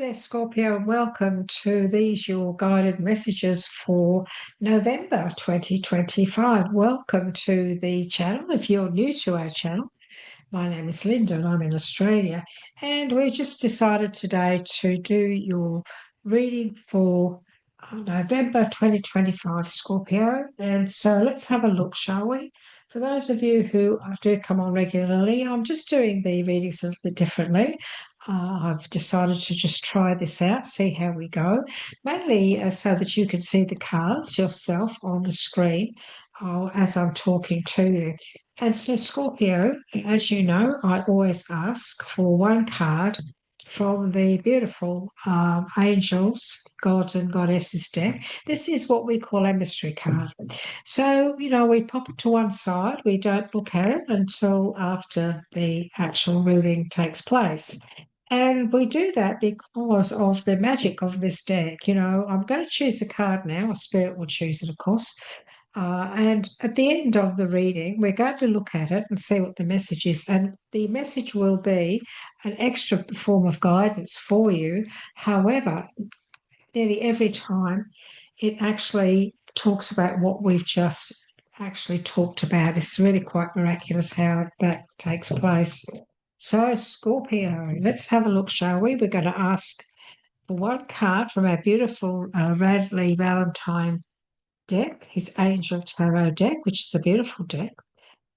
there, Scorpio, and welcome to these your guided messages for November 2025. Welcome to the channel. If you're new to our channel, my name is Linda and I'm in Australia. And we just decided today to do your reading for November 2025, Scorpio. And so let's have a look, shall we? For those of you who do come on regularly, I'm just doing the readings a little bit differently. I've decided to just try this out, see how we go, mainly so that you can see the cards yourself on the screen as I'm talking to you. And so, Scorpio, as you know, I always ask for one card from the beautiful angels, gods and goddesses deck. This is what we call a mystery card. So, we pop it to one side. We don't look at it until after the actual reading takes place. And we do that because of the magic of this deck. I'm going to choose the card now, or Spirit will choose it, of course. And at the end of the reading, we're going to look at it and see what the message is. And the message will be an extra form of guidance for you. However, nearly every time it actually talks about what we've just actually talked about. It's really quite miraculous how that takes place. So, Scorpio, let's have a look, shall we? We're going to ask for one card from our beautiful Radley Valentine deck, his Angel Tarot deck, which is a beautiful deck.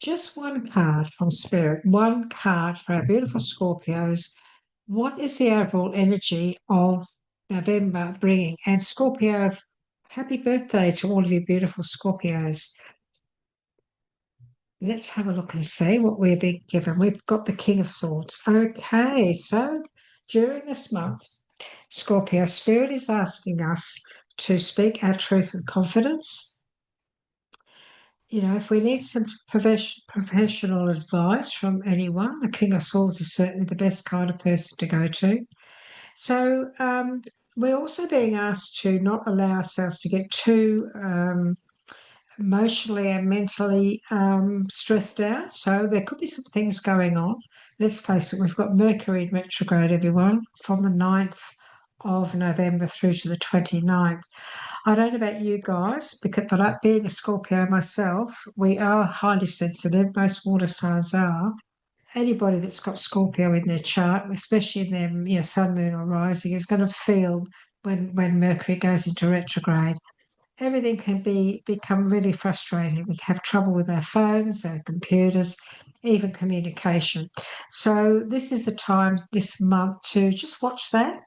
Just one card from Spirit, one card for our beautiful Scorpios. What is the overall energy of November bringing? And Scorpio, happy birthday to all of you beautiful Scorpios. Let's have a look and see what we're being given. We've got the King of Swords. Okay, so during this month, Scorpio Spirit is asking us to speak our truth with confidence. If we need some professional advice from anyone, the King of Swords is certainly the best kind of person to go to. So we're also being asked to not allow ourselves to get too emotionally and mentally stressed out. So there could be some things going on. Let's face it, we've got Mercury in retrograde, everyone, from the 9th of November through to the 29th. I don't know about you guys, but being a Scorpio myself, we are highly sensitive. Most water signs are. Anybody that's got Scorpio in their chart, especially in their sun, moon, or rising, is going to feel when Mercury goes into retrograde. Everything can become really frustrating. We have trouble with our phones, our computers, even communication. So this is the time this month to just watch that.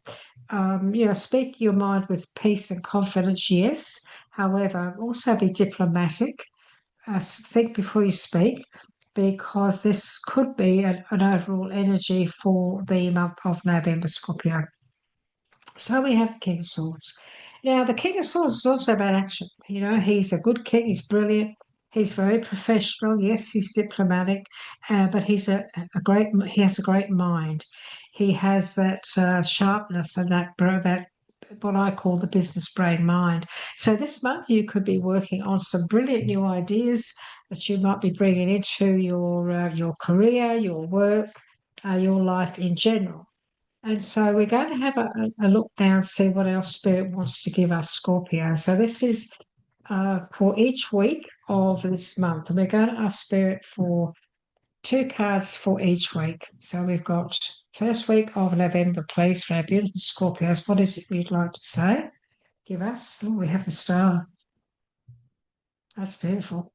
Speak your mind with peace and confidence, yes. However, also be diplomatic. Think before you speak, because this could be an overall energy for the month of November, Scorpio. So we have the King of Swords. Now, the King of Swords is also about action. He's a good king. He's brilliant. He's very professional. Yes, he's diplomatic, but he has a great mind. He has that sharpness and that what I call the business brain mind. So this month you could be working on some brilliant new ideas that you might be bringing into your career, your work, your life in general. And so we're going to have a look now and see what else Spirit wants to give us, Scorpio. So this is for each week of this month. And we're going to ask Spirit for 2 cards for each week. So we've got first week of November, please, for our beautiful Scorpios. What is it we'd like to say? Give us. Oh, we have the Star. That's beautiful.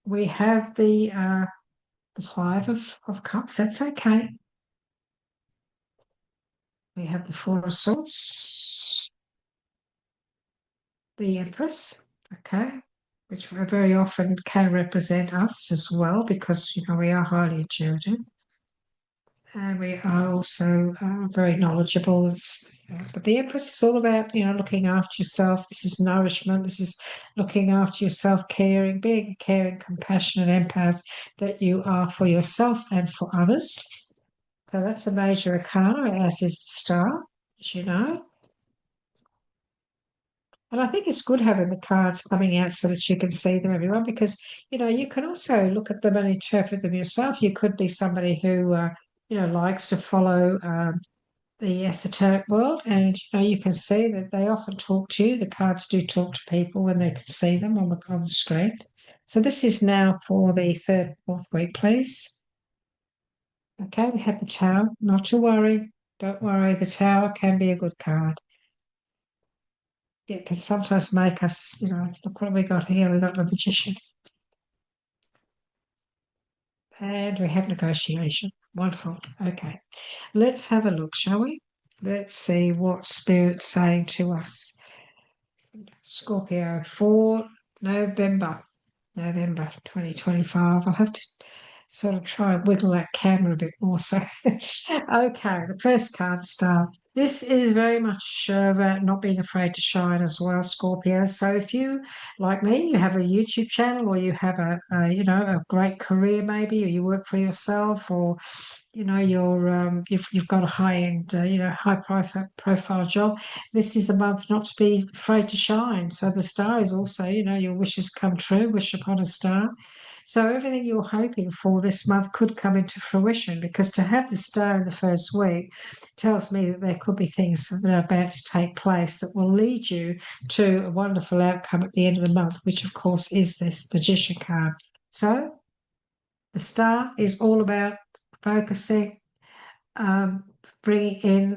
We have the 5 of Cups. That's okay. We have the 4 of Swords. The Empress, okay, which very often can represent us as well because, we are highly intuitive and we are also very knowledgeable. But the Empress is all about, looking after yourself. This is nourishment. This is looking after yourself, caring, being a caring, compassionate empath that you are for yourself and for others. So that's a major arcana, as is the Star, as you know. And I think it's good having the cards coming out so that you can see them, everyone, because, you can also look at them and interpret them yourself. You could be somebody who, likes to follow the esoteric world, and you can see that they often talk to you. The cards do talk to people when they can see them on the screen. So this is now for the third, fourth week, please. Okay, we have the Tower. Not to worry. Don't worry. The Tower can be a good card. It can sometimes make us, look what we got here. We got the Magician. And we have negotiation. Wonderful. Okay. Let's have a look, shall we? Let's see what Spirit's saying to us. Scorpio for November 2025. I'll have to sort of try and wiggle that camera a bit more. So, okay, the first card, Star. This is very much about not being afraid to shine as well, Scorpio. So if you, like me, you have a YouTube channel, or you have a great career maybe, or you work for yourself, or you've got a high end, high profile job. This is a month not to be afraid to shine. So the star is also, your wishes come true, wish upon a star. So everything you're hoping for this month could come into fruition, because to have the star in the first week tells me that there could be things that are about to take place that will lead you to a wonderful outcome at the end of the month, which of course is this Magician card. So the star is all about focusing, um, bringing in,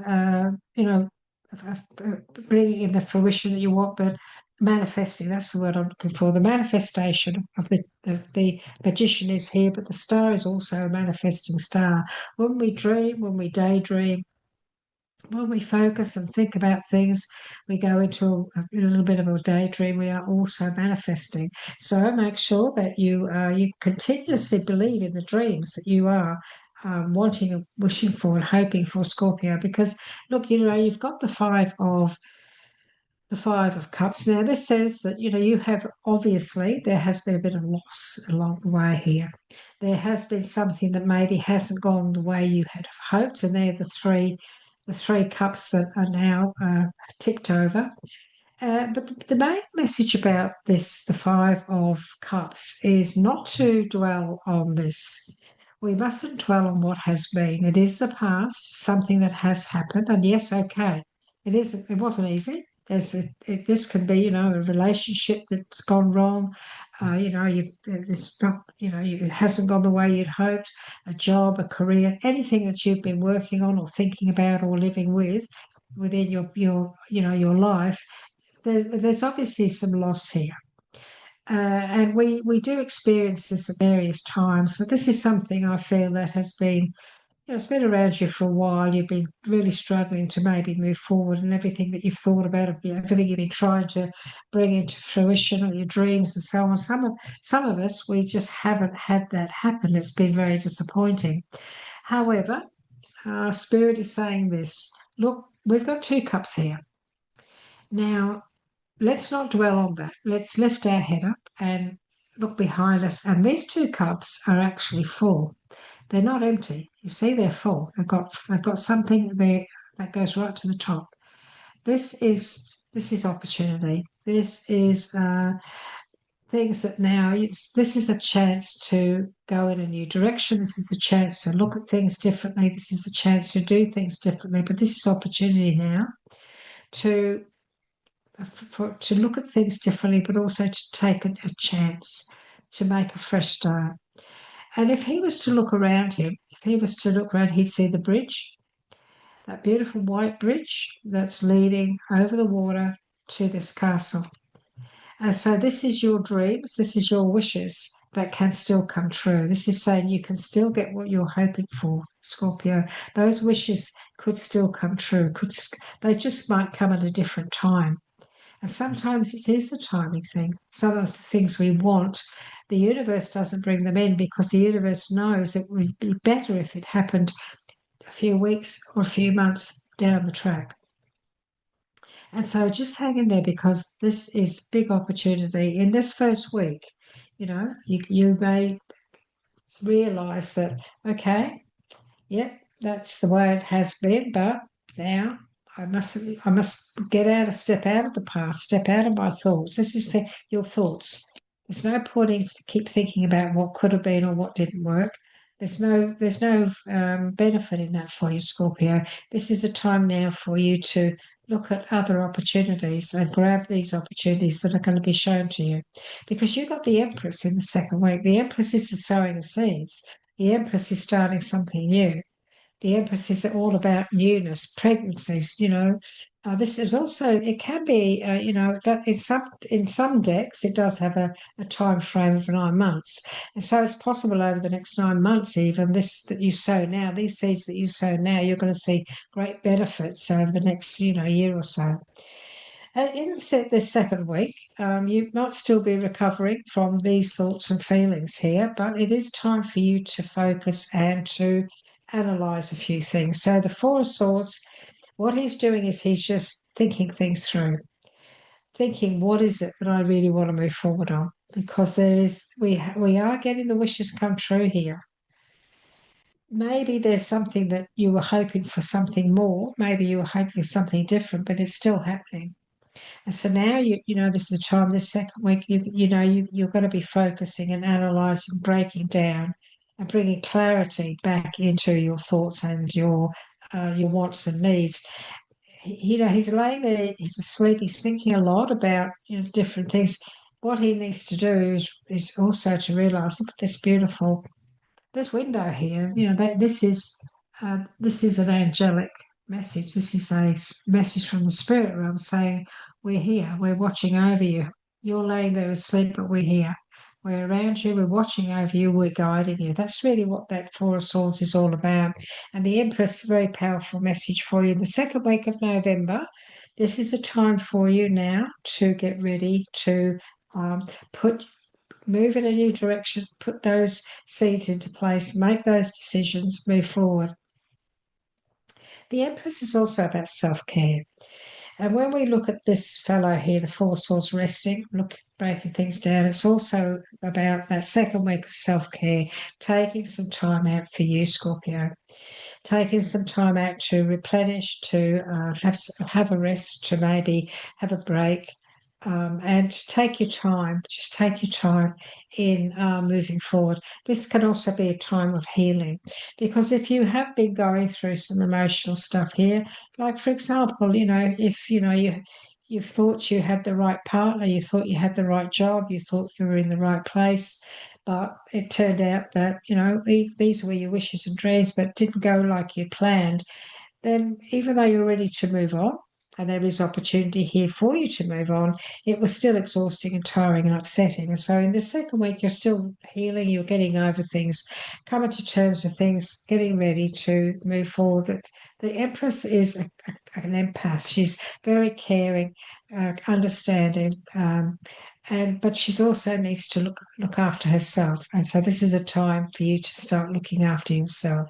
bringing in the fruition that you want, but manifesting. That's the word I'm looking for. The manifestation of the magician is here, but the star is also a manifesting star. When we dream, when we daydream, when we focus and think about things, we go into a little bit of a daydream. We are also manifesting. So make sure that you continuously believe in the dreams that you are wanting and wishing for and hoping for, Scorpio. Because look, you've got the Five of Cups. Now, this says that, you have, obviously, there has been a bit of loss along the way here. There has been something that maybe hasn't gone the way you had hoped, and they're the three cups that are now ticked over. But the main message about this, the Five of Cups, is not to dwell on this. We mustn't dwell on what has been. It is the past, something that has happened. And yes, okay, it wasn't easy. This could be, a relationship that's gone wrong. It's not, it hasn't gone the way you'd hoped. A job, a career, anything that you've been working on or thinking about or living with within your life. There's obviously some loss here. And we do experience this at various times, but this is something I feel that has been, it's been around you for a while. You've been really struggling to maybe move forward, and everything that you've thought about, everything you've been trying to bring into fruition, or your dreams and so on. Some of us, we just haven't had that happen. It's been very disappointing. However, Spirit is saying this. Look, we've got two cups here. Now, let's not dwell on that. Let's lift our head up and look behind us. And these two cups are actually full. They're not empty. You see, they're full. They've got something there that goes right to the top. This is opportunity. This is things that now this is a chance to go in a new direction. This is a chance to look at things differently. This is a chance to do things differently. But this is opportunity now to to look at things differently, but also to take a chance to make a fresh start. And if he was to look around him, he'd see the bridge, that beautiful white bridge that's leading over the water to this castle. And so this is your dreams, this is your wishes that can still come true. This is saying you can still get what you're hoping for, Scorpio. Those wishes could still come true. They just might come at a different time. And sometimes it is the timing thing. Sometimes the things we want, the universe doesn't bring them in, because the universe knows it would be better if it happened a few weeks or a few months down the track. And so just hang in there, because this is big opportunity. In this first week, you may realize that, okay, yeah, that's the way it has been, but now I must step out of the past, step out of my thoughts. This is your thoughts. There's no point in keep thinking about what could have been or what didn't work. There's no benefit in that for you, Scorpio. This is a time now for you to look at other opportunities and grab these opportunities that are going to be shown to you. Because you've got the Empress in the second week. The Empress is the sowing of seeds. The Empress is starting something new. The Empress is all about newness, pregnancies. This is also, it can be, in some decks it does have a time frame of 9 months, and so it's possible over the next 9 months, even this that you sow now, these seeds that you sow now, you're going to see great benefits over the next year or so. And in this second week, you might still be recovering from these thoughts and feelings here, but it is time for you to focus and to analyze a few things. So the Four of Swords, what he's doing is he's just thinking things through, thinking what is it that I really want to move forward on, because we are getting the wishes come true here. Maybe there's something that you were hoping for something more, maybe you were hoping for something different, but it's still happening. And so now this is the time, this second week, you're going to be focusing and analysing, breaking down, and bringing clarity back into your thoughts and your wants and needs. He's laying there, he's asleep, he's thinking a lot about different things. What he needs to do is also to realise, look at this beautiful this window here, that this is an angelic message. This is a message from the spirit realm saying, "We're here. We're watching over you. You're laying there asleep, but we're here. We're around you. We're watching over you. We're guiding you." That's really what that Four of Swords is all about. And the Empress is a very powerful message for you. In the second week of November, this is a time for you now to get ready to put move in a new direction, put those seeds into place, make those decisions, move forward. The Empress is also about self care. And when we look at this fellow here, the Four Swords resting, breaking things down, it's also about that second week of self care, taking some time out for you, Scorpio. Taking some time out to replenish, to have a rest, to maybe have a break, and take your time. Just take your time in moving forward. This can also be a time of healing, because if you have been going through some emotional stuff here, like for example, if you thought you had the right partner, you thought you had the right job, you thought you were in the right place, but it turned out that these were your wishes and dreams, but didn't go like you planned, then even though you're ready to move on, and there is opportunity here for you to move on, it was still exhausting and tiring and upsetting. And so in the second week, you're still healing, you're getting over things, coming to terms with things, getting ready to move forward. But the Empress is an empath. She's very caring, understanding, but she's also needs to look after herself. And so this is a time for you to start looking after yourself.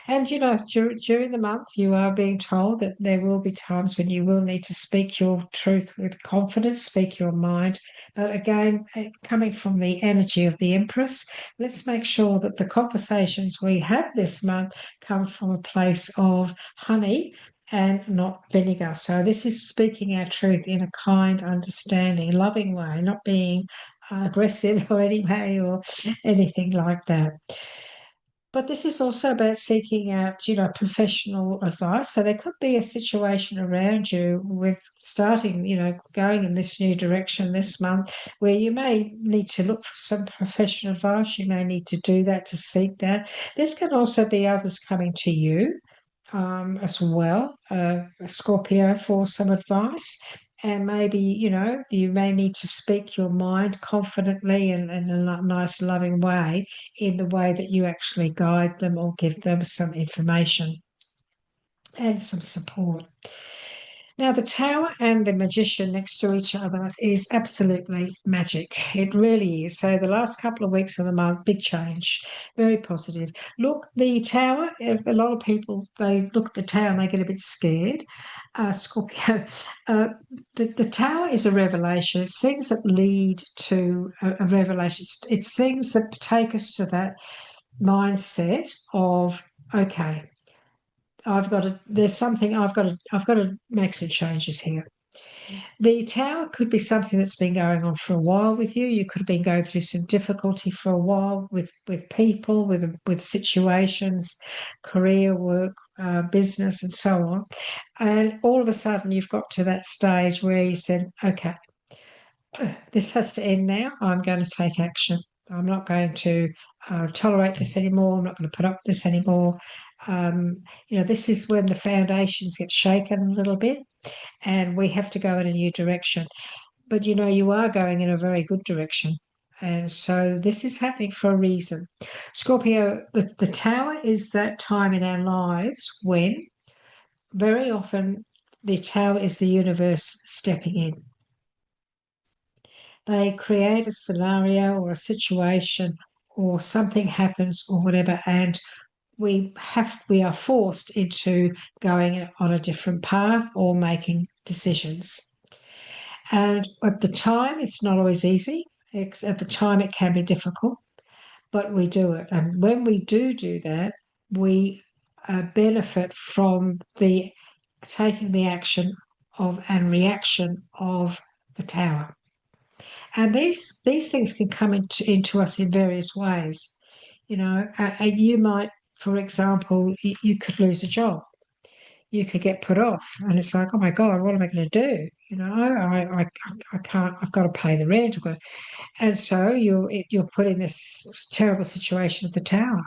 And during the month, you are being told that there will be times when you will need to speak your truth with confidence, speak your mind. But again, coming from the energy of the Empress, let's make sure that the conversations we have this month come from a place of honey and not vinegar. So this is speaking our truth in a kind, understanding, loving way, not being aggressive or any way or anything like that. But this is also about seeking out, professional advice. So there could be a situation around you with starting, going in this new direction this month where you may need to look for some professional advice. You may need to do that, to seek that. This can also be others coming to you as well, Scorpio, for some advice. And maybe, you may need to speak your mind confidently and in a nice, loving way, in the way that you actually guide them or give them some information and some support. Now, the Tower and the Magician next to each other is absolutely magic. It really is. So, the last couple of weeks of the month, big change, very positive. Look, the Tower, a lot of people, they look at the Tower and they get a bit scared. Scorpio, the Tower is a revelation. It's things that lead to a revelation. It's things that take us to that mindset of, okay, there's something I've got to make some changes here. The tower could be something that's been going on for a while with you. You could have been going through some difficulty for a while with people, with situations, career, work, business, and so on. And all of a sudden, you've got to that stage where you said, "Okay, this has to end now. I'm going to take action. I'm not going to tolerate this anymore. I'm not going to put up with this anymore." Um, this is when the foundations get shaken a little bit, and we have to go in a new direction. But you are going in a very good direction. And so this is happening for a reason. Scorpio, the tower is that time in our lives when very often the tower is the universe stepping in. They create a scenario or a situation or something happens or whatever, and we are forced into going on a different path or making decisions. And at the time, it's not always easy. At the time, it can be difficult, but we do it. And when we do that, we benefit from the taking the action of and reaction of the tower. And these things can come into us in various ways. You might, for example, you could lose a job. You could get put off, and it's like, oh my God, what am I going to do? I can't. I've got to pay the rent. And so you're put in this terrible situation at the tower.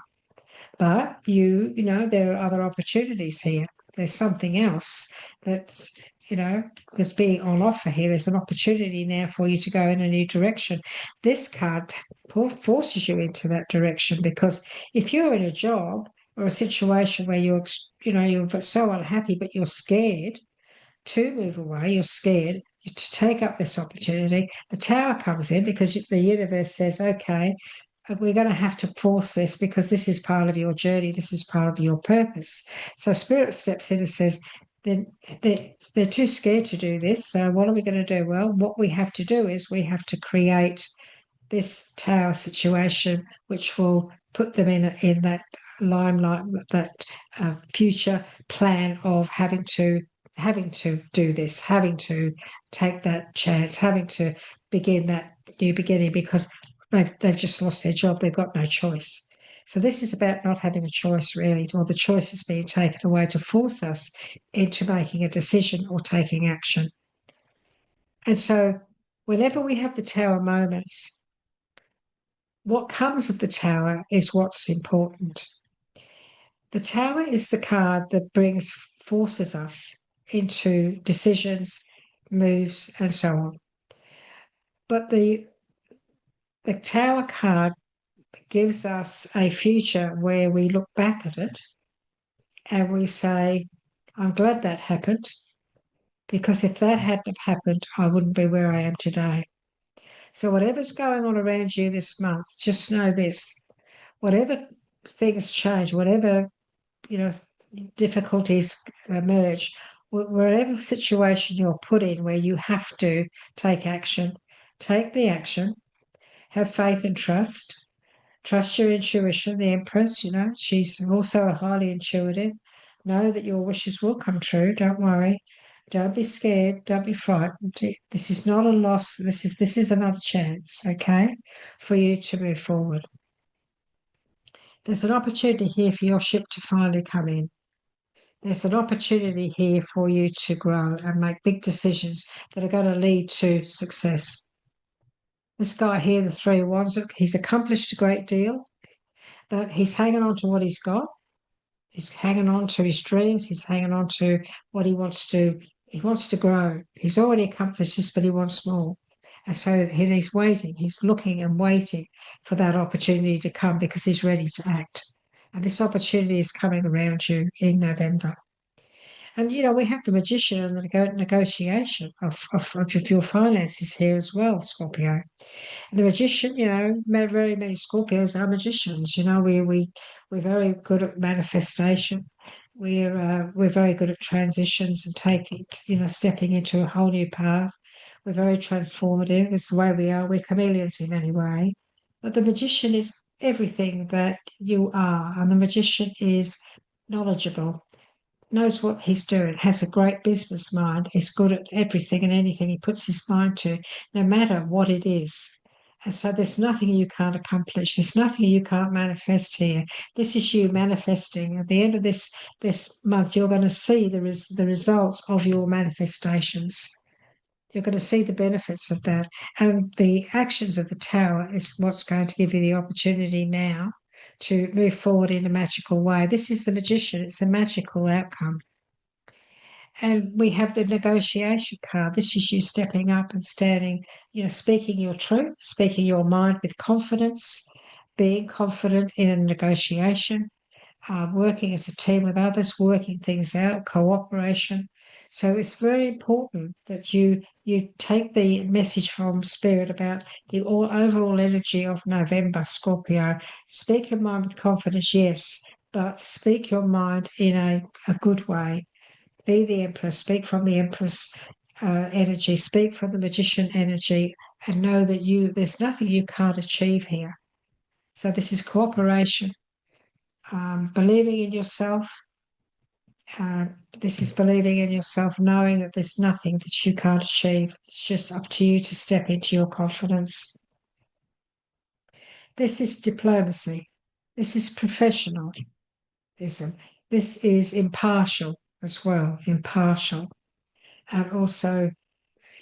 But there are other opportunities here. There's something else that's, that's being on offer here. There's an opportunity now for you to go in a new direction. This card forces you into that direction, because if you're in a job or a situation where you're so unhappy, but you're scared to move away, you're scared to take up this opportunity, the tower comes in because the universe says, okay, we're going to have to force this because this is part of your journey. This is part of your purpose. So Spirit steps in and says, then they're too scared to do this. So what are we going to do? Well, what we have to do is we have to create this tower situation, which will put them in that limelight, that future plan of having to do this, having to take that chance, having to begin that new beginning, because they've just lost their job. They've got no choice. So this is about not having a choice, really, or the choice is being taken away to force us into making a decision or taking action. And so whenever we have the tower moments, what comes of the tower is what's important. The tower is the card that forces us into decisions, moves, and so on. But the tower card gives us a future where we look back at it and we say, I'm glad that happened, because if that hadn't have happened, I wouldn't be where I am today. So whatever's going on around you this month, just know this: whatever things change, whatever difficulties emerge, whatever situation you're put in where you have to take action, take the action, have faith and trust. Trust your intuition. The Empress, she's also highly intuitive. Know that your wishes will come true. Don't worry. Don't be scared. Don't be frightened. This is not a loss. This is another chance, okay, for you to move forward. There's an opportunity here for your ship to finally come in. There's an opportunity here for you to grow and make big decisions that are going to lead to success. This guy here, the Three of Wands, look, he's accomplished a great deal, but he's hanging on to what he's got. He's hanging on to his dreams. He's hanging on to what he wants to. He wants to grow. He's already accomplished this, but he wants more. And so he's waiting. He's looking and waiting for that opportunity to come, because he's ready to act. And this opportunity is coming around you in November. And we have the Magician and the negotiation of your finances here as well, Scorpio. The Magician, very many Scorpios are magicians. We're very good at manifestation. We're very good at transitions and stepping into a whole new path. We're very transformative. It's the way we are. We're chameleons in any way. But the Magician is everything that you are, and the Magician is knowledgeable. knows what he's doing, has a great business mind, is good at everything and anything he puts his mind to, no matter what it is. And so there's nothing you can't accomplish. There's nothing you can't manifest here. This is you manifesting. At the end of this month, you're going to see the results of your manifestations. You're going to see the benefits of that. And the actions of the tower is what's going to give you the opportunity now to move forward in a magical way. This is the magician, it's a magical outcome. And we have the negotiation card. This is you stepping up and standing, speaking your truth, speaking your mind with confidence, being confident in a negotiation, working as a team with others, working things out, cooperation. So it's very important that you take the message from Spirit about the overall energy of November, Scorpio. Speak your mind with confidence, yes, but speak your mind in a good way. Be the Empress, speak from the Empress energy, speak from the Magician energy, and know that there's nothing you can't achieve here. So this is cooperation, believing in yourself. This is believing in yourself, knowing that there's nothing that you can't achieve. It's just up to you to step into your confidence. This is diplomacy. This is professionalism. This is impartial as well, impartial. And also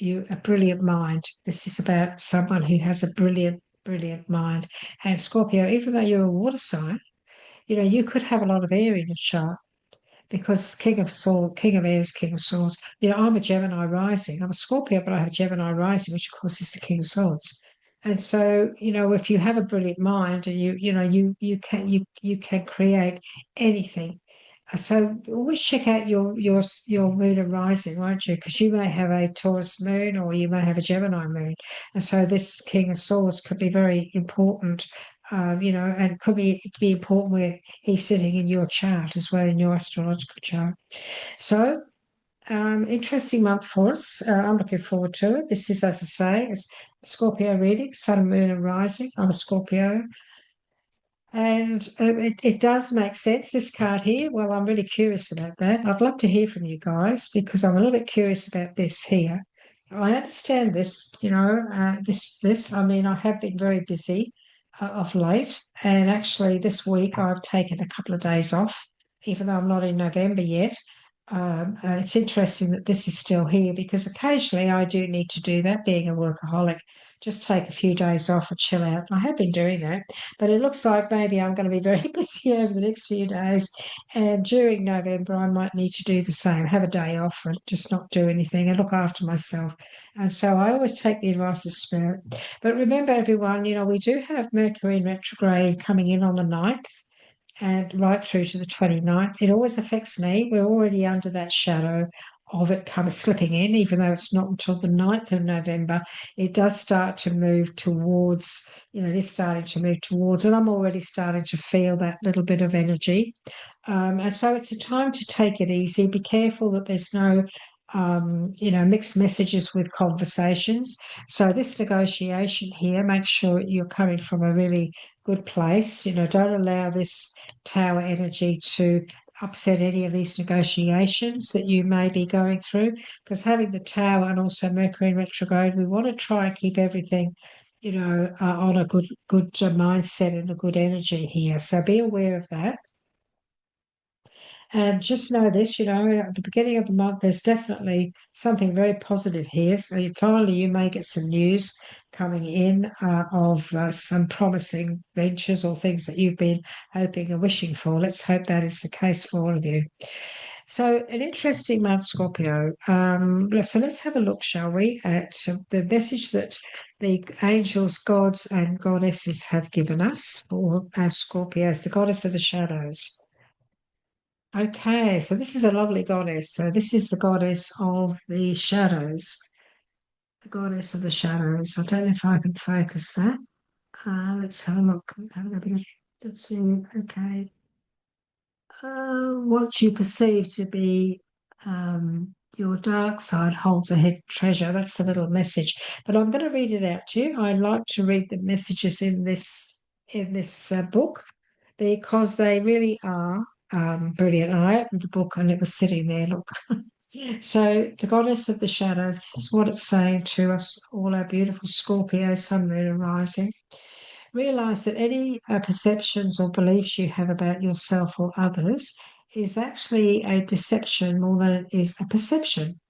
a brilliant mind. This is about someone who has a brilliant, brilliant mind. And Scorpio, even though you're a water sign, you could have a lot of air in your chart because King of Air is King of Swords. I'm a Gemini rising. I'm a Scorpio, but I have Gemini rising, which of course is the King of Swords. And so, if you have a brilliant mind and you can create anything. So always check out your moon and rising, won't you? Because you may have a Taurus moon or you may have a Gemini moon. And so this King of Swords could be very important, and could be important where he's sitting in your chart as well, in your astrological chart. So interesting month for us. I'm looking forward to it. This is, as I say, a Scorpio reading, Sun, Moon, and Rising. I'm a Scorpio. And it does make sense, this card here. Well, I'm really curious about that. I'd love to hear from you guys because I'm a little bit curious about this here. I understand this, this. I mean, I have been very busy of late. And actually, this week I've taken a couple of days off, even though I'm not in November yet. It's interesting that this is still here because occasionally I do need to do that, being a workaholic, just take a few days off and chill out. I have been doing that, but it looks like maybe I'm going to be very busy over the next few days. And during November, I might need to do the same, have a day off and just not do anything and look after myself. And so I always take the advice of Spirit. But remember, everyone, we do have Mercury in retrograde coming in on the 9th and right through to the 29th. It always affects me. We're already under that shadow of it slipping in, even though it's not until the 9th of November. It does start to move towards, it is starting to move towards, and I'm already starting to feel that little bit of energy. And so it's a time to take it easy. Be careful that there's no mixed messages with conversations. So this negotiation here, make sure you're coming from a really good place. Don't allow this tower energy to upset any of these negotiations that you may be going through. Because having the tower and also Mercury in retrograde, we want to try and keep everything, on a good mindset and a good energy here. So be aware of that. And just know this, at the beginning of the month, there's definitely something very positive here. So finally, you may get some news coming in of some promising ventures or things that you've been hoping and wishing for. Let's hope that is the case for all of you. So an interesting month, Scorpio. So let's have a look, shall we, at the message that the angels, gods, and goddesses have given us for our Scorpios, the goddess of the shadows. Okay, so this is a lovely goddess. So this is the goddess of the shadows. The goddess of the shadows. I don't know if I can focus that. Let's have a look. Let's see. Okay. What you perceive to be your dark side holds a hidden treasure. That's the little message. But I'm going to read it out to you. I like to read the messages in this book because they really are brilliant. And I opened the book and it was sitting there. Look. So, the goddess of the shadows, this is what it's saying to us, all our beautiful Scorpio, sun, moon, and rising. Realize that any perceptions or beliefs you have about yourself or others is actually a deception more than it is a perception.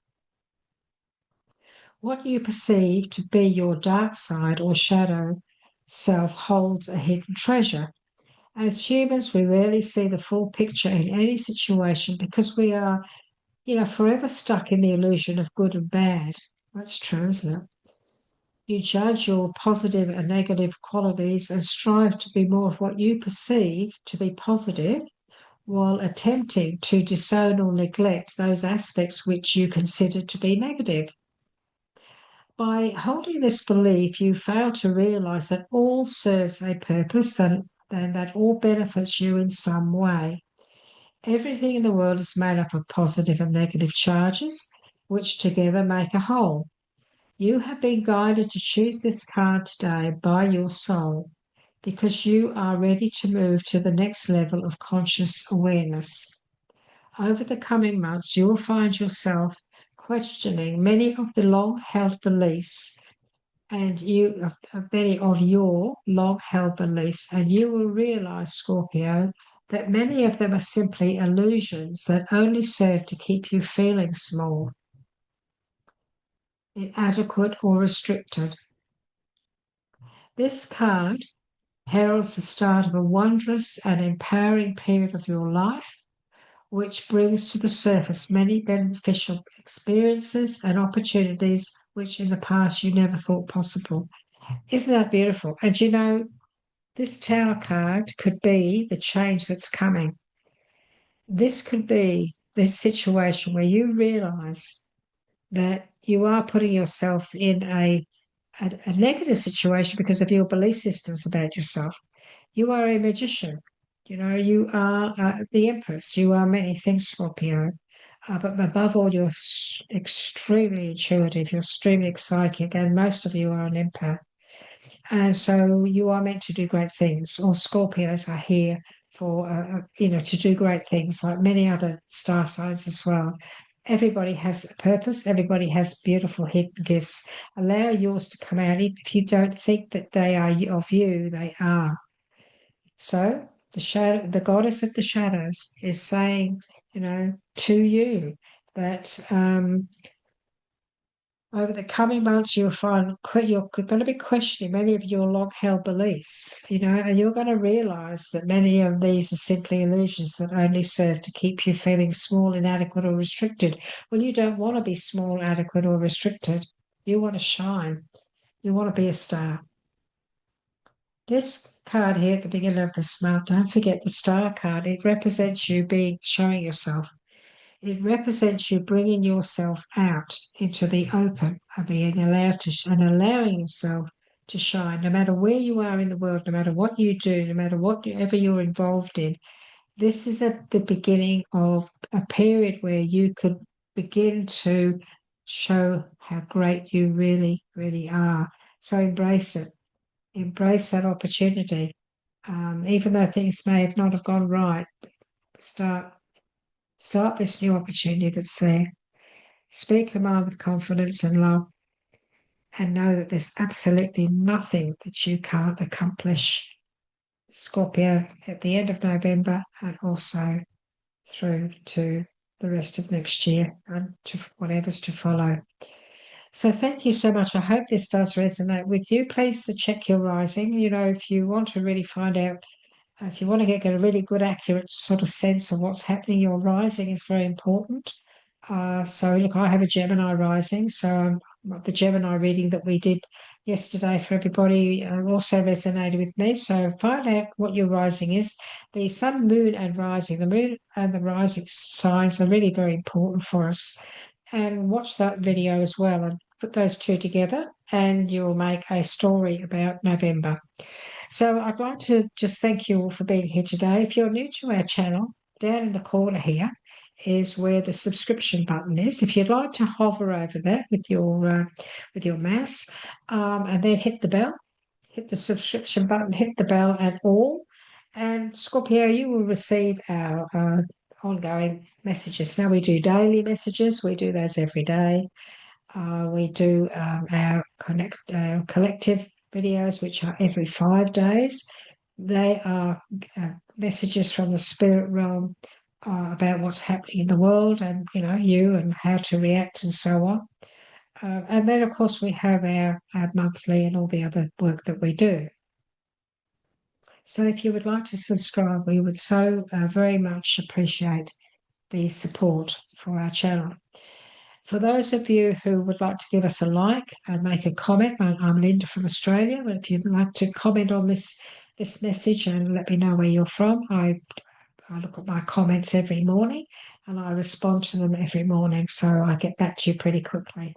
What you perceive to be your dark side or shadow self holds a hidden treasure. As humans, we rarely see the full picture in any situation because we are, forever stuck in the illusion of good and bad. That's true, isn't it? You judge your positive and negative qualities and strive to be more of what you perceive to be positive while attempting to disown or neglect those aspects which you consider to be negative. By holding this belief, you fail to realize that all serves a purpose and that all benefits you in some way. Everything in the world is made up of positive and negative charges, which together make a whole. You have been guided to choose this card today by your soul because you are ready to move to the next level of conscious awareness. Over the coming months, you will find yourself questioning many of the long held beliefs and many of your long held beliefs, and you will realize, Scorpio, that many of them are simply illusions that only serve to keep you feeling small, inadequate, or restricted. This card heralds the start of a wondrous and empowering period of your life, which brings to the surface many beneficial experiences and opportunities which in the past you never thought possible. Isn't that beautiful? And this Tower card could be the change that's coming. This could be this situation where you realize that you are putting yourself in a negative situation because of your belief systems about yourself. You are a magician. You are the Empress. You are many things, Scorpio. But above all, you're extremely intuitive. You're extremely psychic, and most of you are an empath. And so you are meant to do great things. Or Scorpios are here for, to do great things, like many other star signs as well. Everybody has a purpose. Everybody has beautiful hidden gifts. Allow yours to come out. Even if you don't think that they are of you, they are. So the goddess of the shadows is saying, to you that over the coming months you'll find you're going to be questioning many of your long-held beliefs, and you're going to realize that many of these are simply illusions that only serve to keep you feeling small, inadequate, or restricted. Well, you don't want to be small, adequate, or restricted. You want to shine. You want to be a star. This card here at the beginning of this month, don't forget the star card. It represents you showing yourself. It represents you bringing yourself out into the open and being allowed and allowing yourself to shine, no matter where you are in the world, no matter what you do, no matter whatever you're involved in. This is the beginning of a period where you could begin to show how great you really, really are. So embrace it. Embrace that opportunity. Even though things may have not have gone right, start this new opportunity that's there. Speak your mind with confidence and love, and know that there's absolutely nothing that you can't accomplish. Scorpio, at the end of November and also through to the rest of next year and to whatever's to follow. So thank you so much. I hope this does resonate with you. Please check your rising. If you want to really find out, if you want to get a really good, accurate sort of sense of what's happening, your rising is very important. So look, I have a Gemini rising. So the Gemini reading that we did yesterday for everybody also resonated with me. So find out what your rising is. The sun, moon, and rising. The moon and the rising signs are really very important for us. And watch that video as well and put those two together, and you'll make a story about November. So I'd like to just thank you all for being here today. If you're new to our channel, down in the corner here is where the subscription button is. If you'd like to hover over that with your mouse, and then hit the bell, hit the subscription button, hit the bell and all, And Scorpio, you will receive our ongoing messages. Now we do daily messages. We do those every day. We do our collective videos, which are every 5 days. They are messages from the spirit realm about what's happening in the world, and you and how to react and so on. And then, of course, we have our monthly and all the other work that we do. So, if you would like to subscribe, we would so very much appreciate the support for our channel. For those of you who would like to give us a like and make a comment, I'm Linda from Australia. But if you'd like to comment on this message and let me know where you're from, I look at my comments every morning and I respond to them every morning, so I get back to you pretty quickly.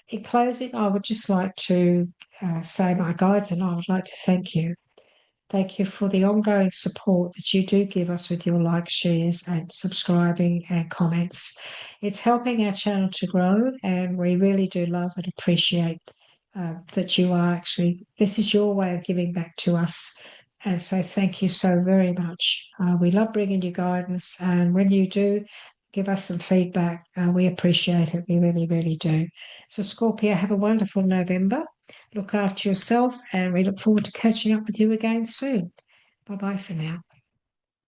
In closing, I would just like to say my guides and I would like to thank you. Thank you for the ongoing support that you do give us with your likes, shares, and subscribing and comments. It's helping our channel to grow, and we really do love and appreciate that you are this is your way of giving back to us. And so, thank you so very much. We love bringing you guidance, and when you do give us some feedback, we appreciate it. We really, really do. So, Scorpio, have a wonderful November. Look after yourself, and we look forward to catching up with you again soon. Bye bye for now.